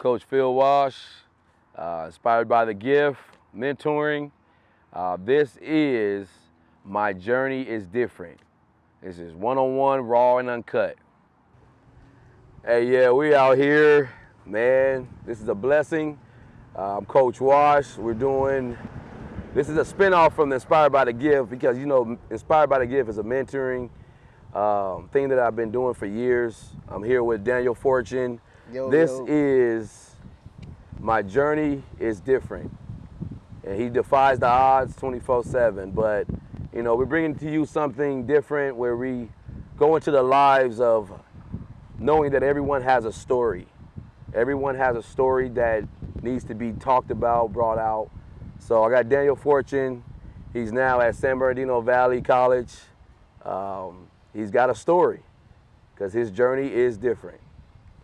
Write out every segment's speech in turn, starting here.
Coach Phil Walsh, inspired by the gift, mentoring. This is My Journey is Different. This is one-on-one, raw and uncut. Hey, yeah, we out here, man. This is a blessing. I'm Coach Walsh. This is a spinoff from the Inspired by the Gift because, you know, Inspired by the Gift is a mentoring thing that I've been doing for years. I'm here with Daniel Fortune. This is My Journey is Different. And he defies the odds 24/7. But, you know, we're bringing to you something different where we go into the lives of knowing that everyone has a story. Everyone has a story that needs to be talked about, brought out. So I got Daniel Fortune. He's now at San Bernardino Valley College. He's got a story because his journey is different.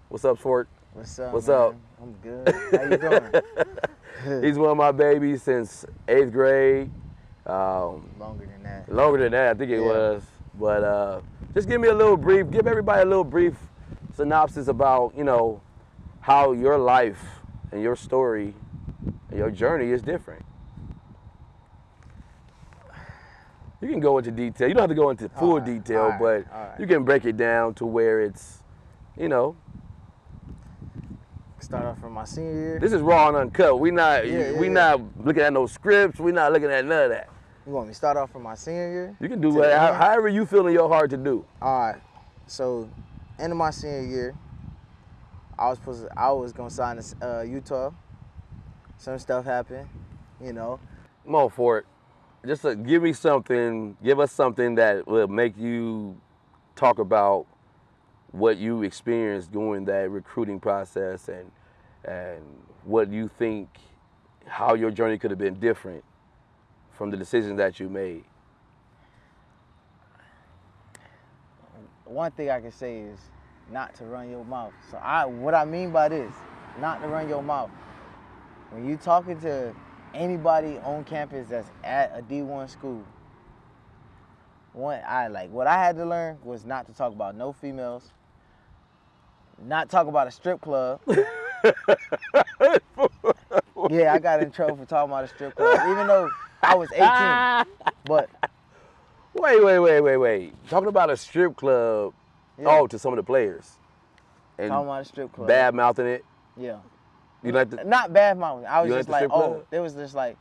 What's up, Fort? What's up, What's man? up? I'm good. How you doing? He's one of my babies since 8th grade. Longer than that. Longer than that, I think it was. But just give everybody a little brief synopsis about, you know, how your life and your story and your journey is different. You can go into detail. You don't have to go into full detail, but you can break it down to where it's, you know. Start off from my senior year. This is raw and uncut. We not looking at no scripts. We not looking at none of that. You want me to start off from my senior year? You can do however you feel in your heart to do. All right. So, end of my senior year, I was gonna sign to Utah. Some stuff happened, you know. Come on, Fort. Just give us something that will make you talk about what you experienced during that recruiting process and what you think, how your journey could have been different from the decisions that you made. One thing I can say is not to run your mouth. So what I mean by this, not to run your mouth. When you talking to anybody on campus that's at a D1 school, what I had to learn was not to talk about no females, not talk about a strip club. Yeah, I got in trouble for talking about a strip club, even though I was 18. But wait. Talking about a strip club, to some of the players. And talking about a strip club. Bad mouthing it. Yeah. You like the, Not bad mouthing. I was you just like the like, strip club? it was just like,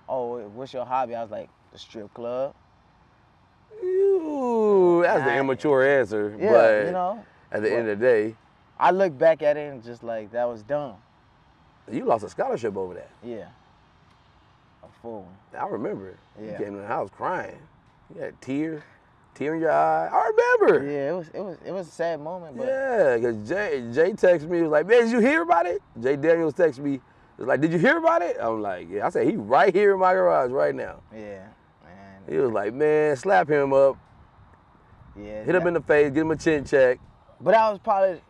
what's your hobby? I was like, the strip club. Ooh, that's the immature answer. Yeah, but you know. At the end of the day, I look back at it and just like, that was dumb. you lost a scholarship over that. Yeah. A full one. I remember it. Yeah. You came in the house crying. You had a tear in your eye. I remember. Yeah, it was a sad moment. But Yeah, because Jay texted me, he was like, man, did you hear about it? Jay Daniels texted me, he was like, did you hear about it? I'm like, yeah. I said, he right here in my garage right now. yeah, man. He was like, man, slap him up, Yeah. hit him in the face, get him a chin check. But I was probably,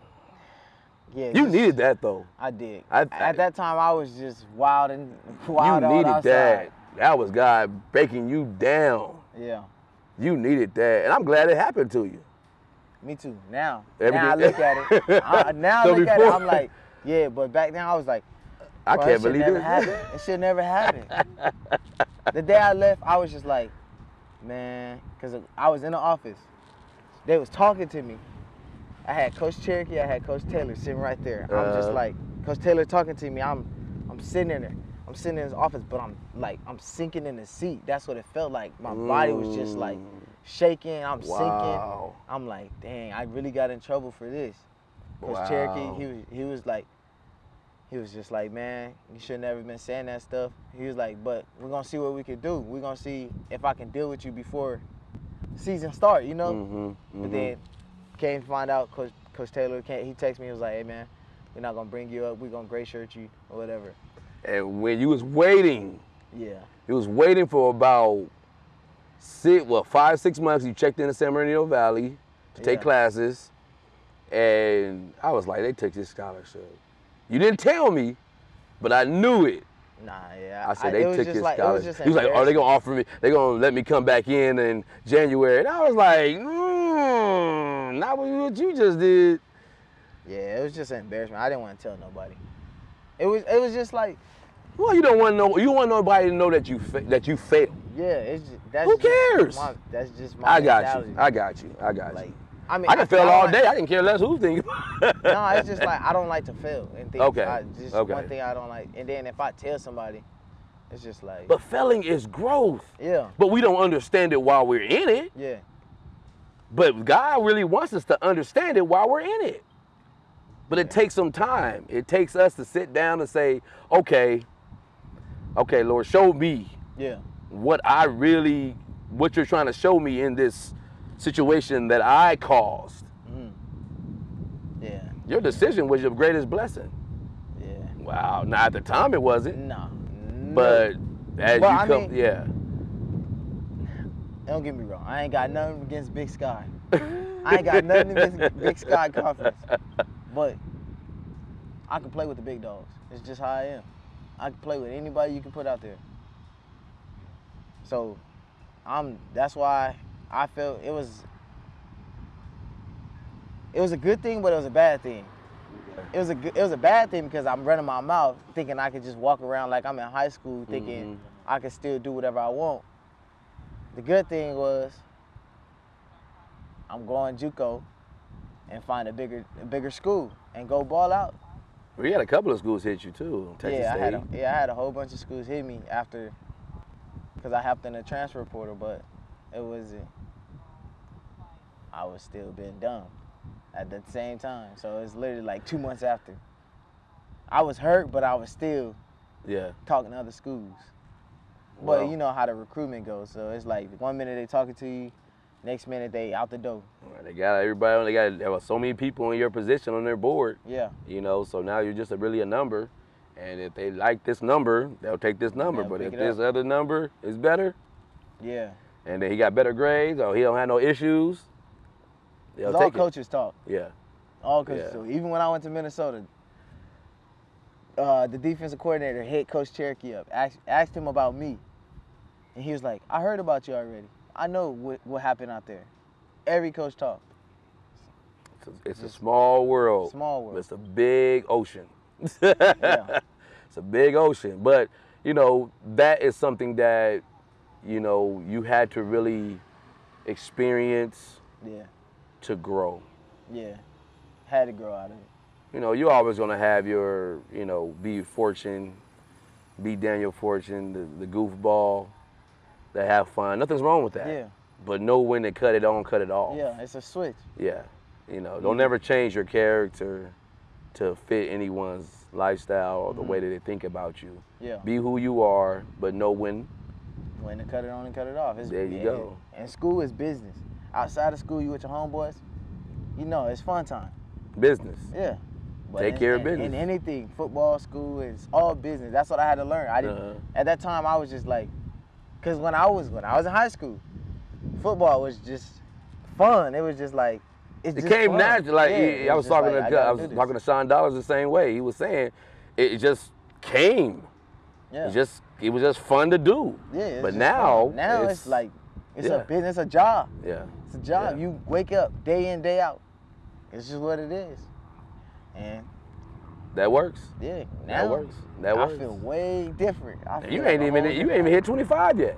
You needed that, though. I did. At that time, I was just wild You out needed outside. that. That was God breaking you down. Yeah. You needed that. And I'm glad it happened to you. Me too. Now Everything- I look at it. So Look at it. before- I'm like, yeah. But back then, I was like, I bro, can't that shit believe never happened. It should never happen. The day I left, I was just like, man, because I was in the office. They was talking to me. I had Coach Cherokee, I had Coach Taylor sitting right there. I'm just like, Coach Taylor talking to me. I'm sitting in there. I'm sitting in his office, but I'm sinking in the seat. That's what it felt like. My body was just like shaking. I'm sinking. I'm like, dang, I really got in trouble for this. Coach Cherokee, he was just like, man, you should never been saying that stuff. He was like, but we're gonna see what we can do. We're gonna see if I can deal with you before season start, you know? But then came to find out Coach Taylor, he texted me, he was like, hey man, we're not gonna bring you up, we're gonna gray shirt you or whatever. And when you was waiting, Yeah. you was waiting for about 5-6 months, you checked in the San Bernardino Valley to take classes, and I was like, they took this scholarship. You didn't tell me, but I knew it. Nah, yeah. I said they took his scholarship. He He was like, oh, they gonna offer me, they gonna let me come back in January. And I was like, not what you just did. Yeah, it was just an embarrassment. I didn't want to tell nobody. It was just like, Well, you don't want to know. You want nobody to know that you failed. yeah, it's just, that's Who just cares? that's just my I got mentality. you. I got you. I got Like, you. I mean, I can fail don't all like- day. I can care less who thinks. No, it's just like I don't like to fail and things. Okay. Okay. One thing I don't like. And then if I tell somebody, it's just like, But failing is growth. yeah, But we don't understand it while we're in it. yeah, But God really wants us to understand it while we're in it. But it takes some time. It takes us to sit down and say, okay, Lord, show me yeah, what you're trying to show me in this situation that I caused. yeah, Your decision was your greatest blessing. yeah. Wow. Now at the time it wasn't. No. But as But you I come, mean- yeah. Don't get me wrong. I ain't got nothing against Big Sky. I ain't got nothing against Big Sky Conference. But I can play with the big dogs. It's just how I am. I can play with anybody you can put out there. So that's why I felt it was a good thing, but it was a bad thing. It was a bad thing because I'm running my mouth thinking I could just walk around like I'm in high school thinking I could still do whatever I want. The good thing was I'm going JUCO and find a bigger school and go ball out. We had a couple of schools hit you too. Texas State. I had a whole bunch of schools hit me after, because I hopped in the transfer portal, but it wasn't. I was still being dumb at the same time. So it's literally like 2 months after. I was hurt, but I was still talking to other schools. But Well, you know how the recruitment goes. So it's like 1 minute they talking to you, next minute they out the door. they got everybody. There were so many people in your position on their board. Yeah. You know, so now you're just really a number, and if they like this number, they'll take this number. They'll But pick if it this up. other number is better, Yeah. and then he got better grades, or he don't have no issues, they'll 'Cause all take it. coaches talk. Yeah. All coaches Yeah. talk. Even when I went to Minnesota, the defensive coordinator hit Coach Cherokee up, asked him about me. And he was like, I heard about you already. I know what happened out there. Every coach talked. It's a small world. Small world. But it's a big ocean. Yeah. It's a big ocean. But, you know, that is something that, you know, you had to really experience Yeah. to grow. Yeah. Had to grow out of it. You know, you're always going to have your, you know, be Daniel Fortune, the goofball, that have fun. Nothing's wrong with that. Yeah. But know when to cut it on, cut it off. Yeah, it's a switch. Yeah. You know, don't never change your character to fit anyone's lifestyle or the way that they think about you. Yeah. Be who you are, but know when. When to cut it on and cut it off. There you go. And school is business. Outside of school, you with your homeboys, you know, it's fun time. Business. Yeah. But Take care of business. In anything, football, school, it's all business. That's what I had to learn. I didn't. At that time, I was just like, because when I was in high school, football was just fun. It was just like It came natural. Like Yeah, I was talking to Sean Dollars the same way. He was saying it just came. Yeah. It was just fun to do. Yeah. It's But just now fun. Now it's like it's yeah. a business, a job. Yeah. It's a job. Yeah. You wake up day in, day out. It's just what it is. And That works. yeah, That now works. That works. I feel way different. You ain't even hit 25 yet.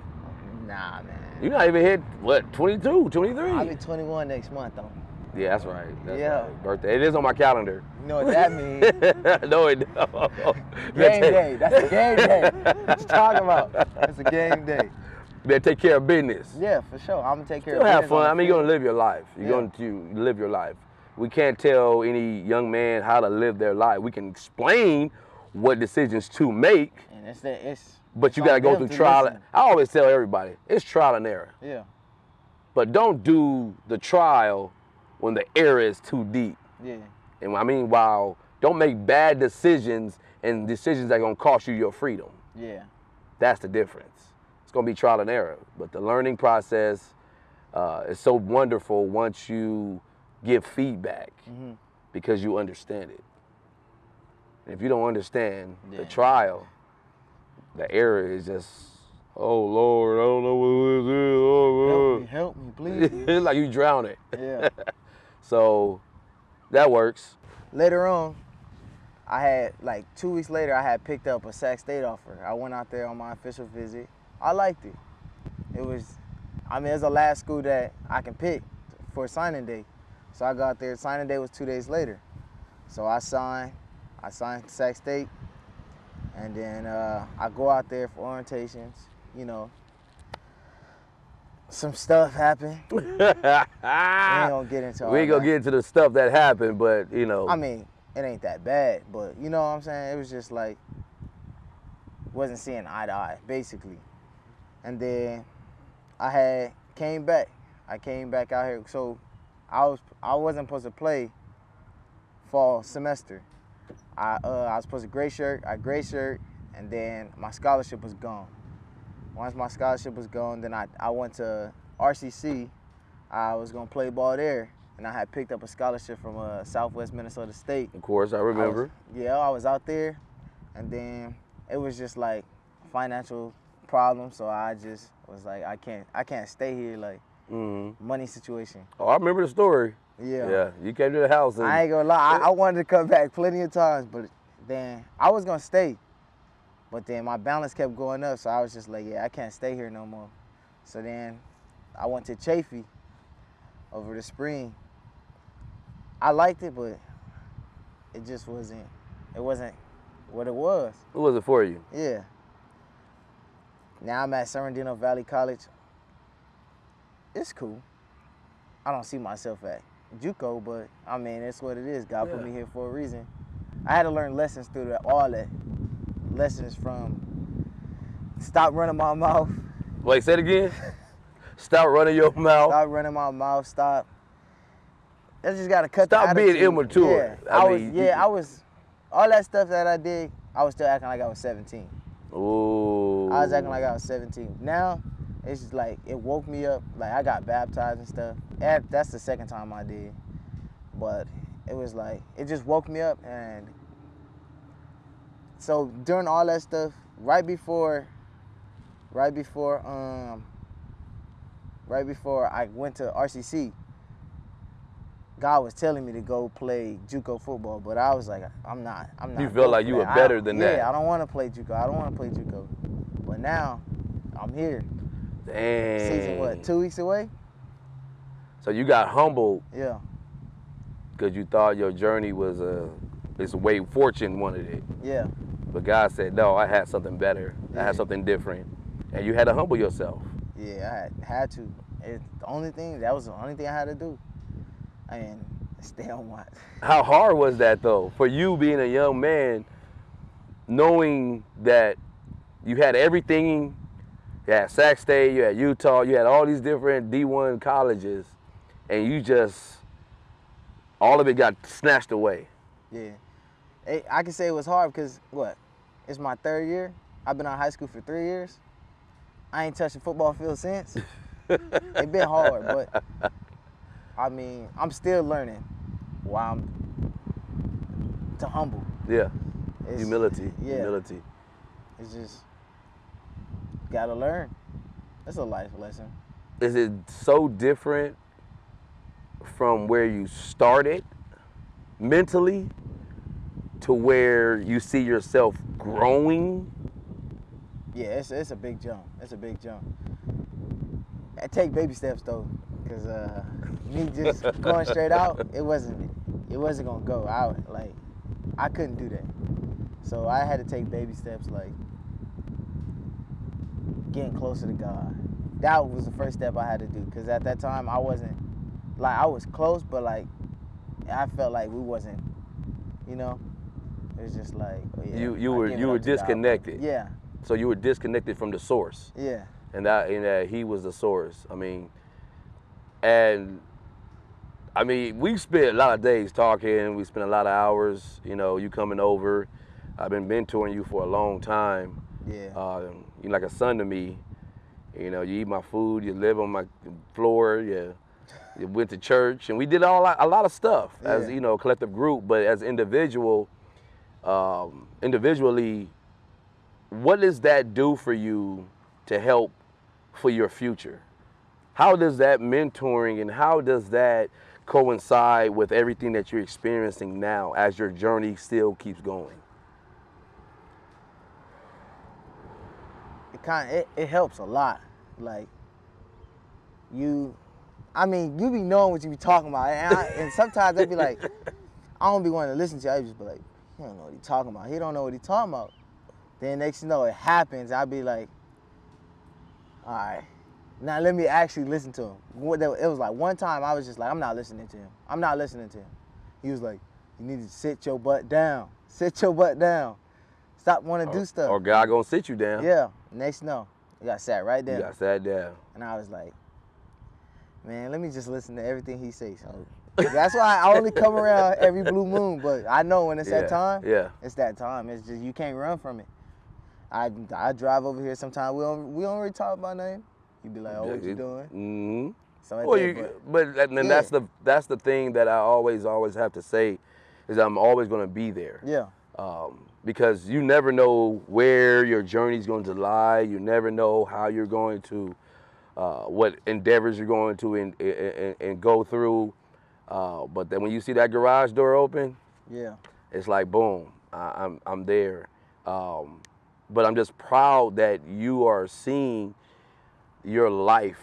Nah, man. You're not even hit, what, 22, 23? I'll be 21 next month, though. Yeah, that's right. That's Yeah. right. Birthday. It is on my calendar. You know what that means? No, it don't. Game day. That's a game day. What you talking about? It's a game day. Better take care of business. Yeah, for sure. I'm gonna take care Still of have business on fun. the I mean, you're field. going to live your life. You're Yeah. going to live your life. We can't tell any young man how to live their life. We can explain what decisions to make, And but you got to go through trial. I always tell everybody, it's trial and error. Yeah. But don't do the trial when the error is too deep. Yeah. And I mean, don't make bad decisions and decisions that are going to cost you your freedom. Yeah. That's the difference. It's going to be trial and error. But the learning process is so wonderful once you give feedback because you understand it. And if you don't understand the trial, the error is just, oh, Lord, I don't know what this is. Oh, Help me, please. it's like you drowning. Yeah. So that works. later on, I had like 2 weeks later, I had picked up a Sac State offer. I went out there on my official visit. I liked it. It was, I mean, it's the last school that I can pick for signing day. So I got there. Signing day was 2 days later. So I signed Sac State, and then I go out there for orientations. You know, some stuff happened. We ain't gonna get into all We ain't gonna that. get into the stuff that happened, but you know. I mean, it ain't that bad, but you know what I'm saying? It was just like, wasn't seeing eye to eye, basically. And then I came back. I came back out here. So I wasn't supposed to play fall semester. I was supposed to gray shirt. I gray shirt, and then my scholarship was gone. Once my scholarship was gone, then I went to RCC. I was gonna play ball there, and I had picked up a scholarship from Southwest Minnesota State. Of course, I remember. I was out there, and then it was just like financial problems. So I just was like, I can't stay here, like money situation. Oh, I remember the story. Yeah. Yeah, you came to the house. And I ain't gonna lie, I wanted to come back plenty of times, but then I was gonna stay. But then my balance kept going up, so I was just like, yeah, I can't stay here no more. So then I went to Chafee over the spring. I liked it, but it just wasn't what it was. Who was it for you? Yeah. Now I'm at San Bernardino Valley College. It's cool. I don't see myself at JUCO, but I mean, it's what it is. God put me here for a reason. I had to learn lessons through all that. Lessons from stop running my mouth. Wait, say it again. Stop running your mouth. Stop running my mouth. Stop. I just gotta cut. Stop the being attitude. immature. Yeah, I was. All that stuff that I did, I was still acting like I was 17. Ooh. I was acting like I was 17. Now, it's just like it woke me up. Like I got baptized and stuff. That's the second time I did, but it was like it just woke me up. And so during all that stuff, right before I went to RCC, God was telling me to go play JUCO football, but I was like, I'm not. You felt like you were better than that. Yeah, I don't want to play JUCO. I don't want to play JUCO. But now, I'm here. Dang. Season what? 2 weeks away? So you got humbled. Yeah. Because you thought your journey was it's the way fortune wanted it. Yeah. But God said, no, I had something better. I had something different. And you had to humble yourself. Yeah, I had to. That was the only thing I had to do. And stay on what? How hard was that though? For you being a young man, knowing that you had everything, you had Sac State, you had Utah, you had all these different D1 colleges, and you just, all of it got snatched away. Yeah. I can say it was hard because, it's my third year. I've been out of high school for 3 years. I ain't touched a football field since. It been hard, but I mean, I'm still learning while I'm to humble. Yeah. It's, Humility. Yeah. Humility. It's just gotta learn. It's a life lesson. Is it so different from where you started mentally to where you see yourself growing? Yeah, it's a big jump. It's a big jump. I take baby steps though, because me just going straight out, it wasn't gonna go. I couldn't do that. So I had to take baby steps, like getting closer to God. That was the first step I had to do, because at that time I wasn't, I was close, but I felt like we wasn't, it was just like, oh yeah, you were disconnected. Yeah. So you were disconnected from the source. Yeah. And that he was the source. I mean, we spent a lot of days talking. We spent a lot of hours. You coming over. I've been mentoring you for a long time. Yeah. You're like a son to me. You eat my food. You live on my floor. You went to church, and we did a lot of stuff as a collective group. But as individually, what does that do for you to help for your future? How does that mentoring and how does that coincide with everything that you're experiencing now as your journey still keeps going? It helps a lot. Like you be knowing what you be talking about, and sometimes I be like, I don't be wanting to listen to you. I just be like, he don't know what he talking about. He don't know what he talking about. Then next you know it happens. I be like, all right, now let me actually listen to him. It was like one time I was just like, I'm not listening to him. I'm not listening to him. He was like, you need to sit your butt down. Sit your butt down. Stop wanting to do stuff. Or God gonna sit you down. Yeah. Next no, you got sat right down. You got sat down. And I was like, man, let me just listen to everything he says. So that's why I only come around every blue moon. But I know when it's that time, it's that time. It's just you can't run from it. I drive over here sometimes. We don't really talk about nothing. You be like, oh, what you doing? Mm-hmm. So Well, that's the thing that I always have to say is I'm always gonna be there. Yeah. Because you never know where your journey's going to lie. You never know how you're going to, what endeavors you're going to and go through. But then when you see that garage door open, it's like boom, I'm there. But I'm just proud that you are seeing your life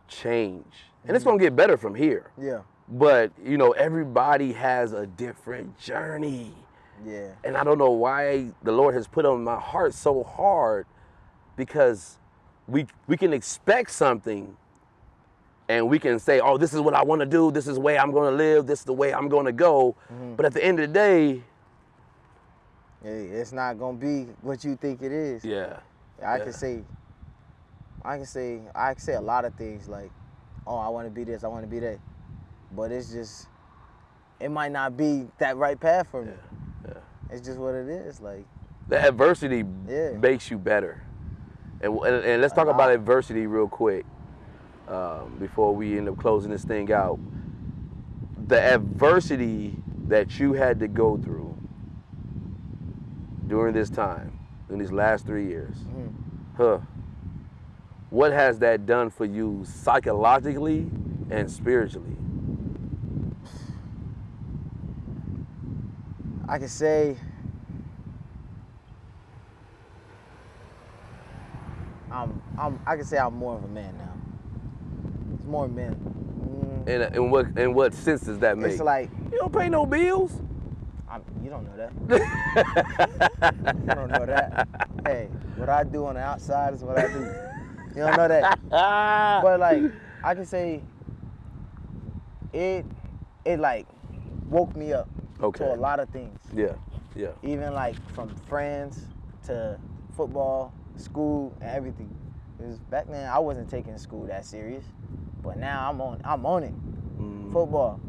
change, and it's gonna get better from here. Yeah. But you know, everybody has a different journey. Yeah. And I don't know why the Lord has put on my heart so hard, because we can expect something and we can say, oh, this is what I want to do. This is the way I'm going to live. This is the way I'm going to go. Mm-hmm. But at the end of the day, it's not going to be what you think it is. Yeah. I can say a lot of things like, oh, I want to be this, I want to be that. But it's just, it might not be that right path for me. Yeah. It's just what it is. Like the adversity makes you better. And let's talk about adversity real quick before we end up closing this thing out. The adversity that you had to go through during this time, in these last 3 years, what has that done for you psychologically and spiritually? I can say I'm more of a man now. It's more men. In what sense does that make? It's like you don't pay no bills. You don't know that. You don't know that. Hey, what I do on the outside is what I do. You don't know that. But like I can say it like woke me up to a lot of things. Yeah. Even like from friends to football, school, and everything. Because back then I wasn't taking school that serious, but now I'm on it. Football.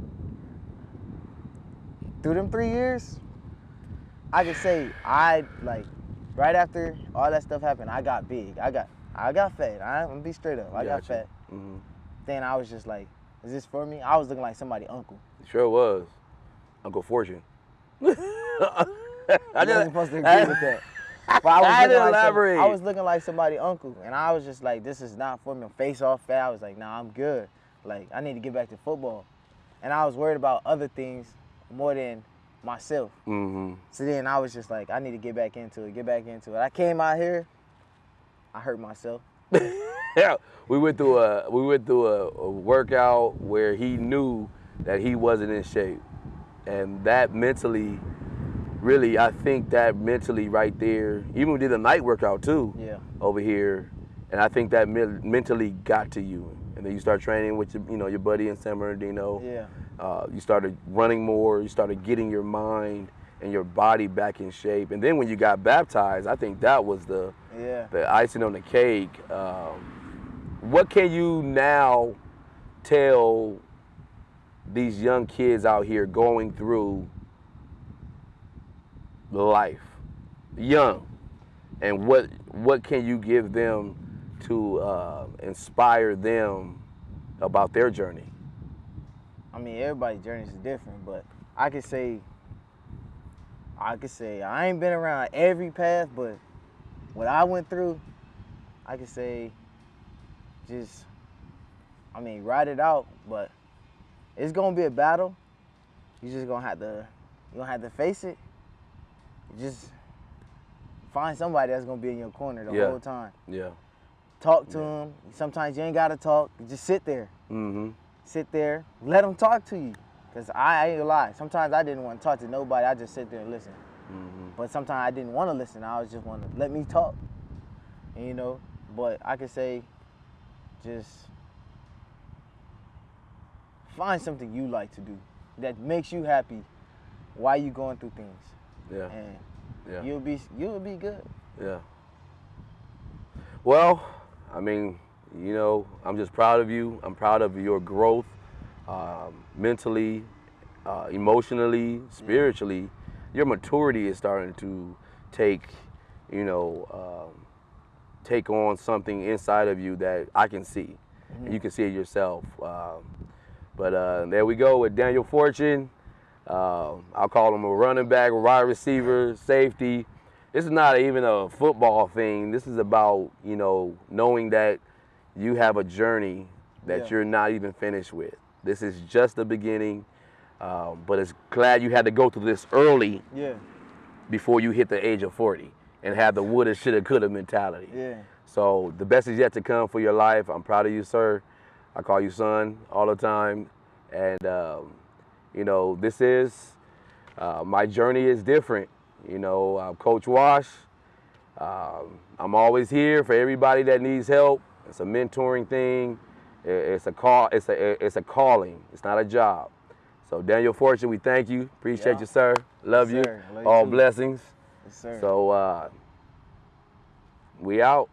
Through them 3 years, I can say right after all that stuff happened, I got big. I got fat. I'm gonna be straight up. I got fat. Mm-hmm. Then I was just like, is this for me? I was looking like somebody's uncle. Sure was. Uncle Fortune. I wasn't supposed to agree with that. But I was looking like somebody's uncle, and I was just like, this is not for me. Face off fat. I was like, nah, I'm good. Like, I need to get back to football. And I was worried about other things more than myself. Mm-hmm. So then I was just like, I need to get back into it. I came out here, I hurt myself. Yeah, we went through a workout where he knew that he wasn't in shape, and that mentally, really, I think that mentally right there. Even we did a night workout too. Yeah. Over here, and I think that mentally got to you, and then you start training with your buddy in San Bernardino. Yeah. You started running more. You started getting your mind and your body back in shape, and then when you got baptized, I think that was the icing on the cake. What can you now tell these young kids out here going through life, young, and what can you give them to inspire them about their journey? I mean, everybody's journey is different, but I could say I ain't been around every path, but what I went through, I could say ride it out, but It's gonna be a battle. You just gonna have to face it. Just find somebody that's gonna be in your corner the whole time. Yeah. Talk to them. Sometimes you ain't gotta talk. Just sit there. Mm-hmm. Sit there. Let them talk to you. Cause I ain't gonna lie. Sometimes I didn't want to talk to nobody. I just sit there and listen. Mm-hmm. But sometimes I didn't want to listen. I was just want to let me talk. And, you know. But I could say, just find something you like to do that makes you happy while you going through things. Yeah. And you'll be good. Yeah. Well, I mean, you know, I'm just proud of you. I'm proud of your growth, mentally, emotionally, spiritually. Your maturity is starting to take, you know, take on something inside of you that I can see. And you can see it yourself. But there we go with Daniel Fortune. I'll call him a running back, wide receiver, safety. This is not even a football thing. This is about, you know, knowing that you have a journey that you're not even finished with. This is just the beginning, but it's glad you had to go through this early before you hit the age of 40 and have the woulda, shoulda, coulda mentality. Yeah. So the best is yet to come for your life. I'm proud of you, sir. I call you son all the time. And, you know, this is, my journey is different. You know, I'm Coach Wash. I'm always here for everybody that needs help. It's a mentoring thing. It's a call. It's a calling. It's not a job. So Daniel Fortune, we thank you. Appreciate you, sir. Love you. Sir. Love you All too. blessings. Yes, sir. So we out.